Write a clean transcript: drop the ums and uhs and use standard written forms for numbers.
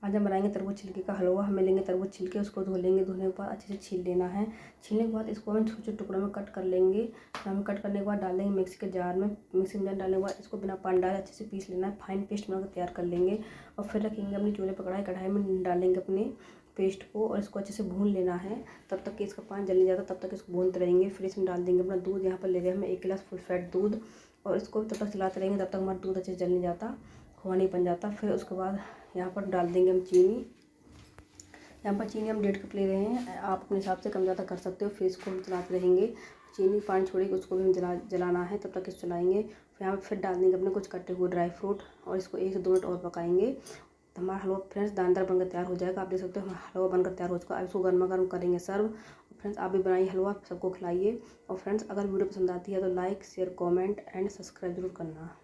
आज हम बनाएंगे तरबूज छिलके का हलवा। हमें लेंगे तरबूज छिलके, उसको धो लेंगे। धोने के बाद अच्छे से छील लेना है। छीलने के बाद इसको हम छोटे छोटे टुकड़ों में कट कर लेंगे। हम कट करने के बाद डाल देंगे मिक्सी के जार में। मिक्सी में जार डालने के बाद इसको बिना पानी डाले अच्छे से पीस लेना है। फाइन पेस्ट बनाकर तैयार कर लेंगे और फिर रखेंगे अपनी चूल्हे पर कढ़ाई। कढ़ाई में डालेंगे अपने पेस्ट को और इसको अच्छे से भून लेना है तब तक कि इसका पानी जल नहीं जाता, तब तक इसको भूनते रहेंगे। फिर इसमें डाल देंगे अपना दूध। यहाँ पर ले गए हमें 1 गिलास फुल फैट दूध और इसको तब तक चलाते रहेंगे तब तक हमारा दूध अच्छे से जल नहीं जाता, खोआ नहीं बन जाता। फिर उसके बाद यहाँ पर डाल देंगे हम चीनी। यहाँ पर चीनी हम 1.5 कप ले रहे हैं, आप अपने हिसाब से कम ज़्यादा कर सकते हो। फिर इसको हम चलाते रहेंगे। चीनी पानी छोड़ेगी, उसको भी हम जलाना है, तब तक इसको चलाएंगे। फिर यहाँ पर फिर डाल देंगे अपने कुछ कटे हुए ड्राई फ्रूट और इसको 1 से 2 मिनट और पकाएंगे। तो हमारा हलवा फ्रेंड्स दानेदार बनकर तैयार हो जाएगा। आप देख सकते हो हमारा हलवा बनकर तैयार हो चुका है। अब इसको गर्मा गर्म करेंगे सर्व। फ्रेंड्स आप भी बनाइए हलवा, सबको खिलाइए। और फ्रेंड्स अगर वीडियो पसंद आती है तो like share comment and subscribe जरूर करना।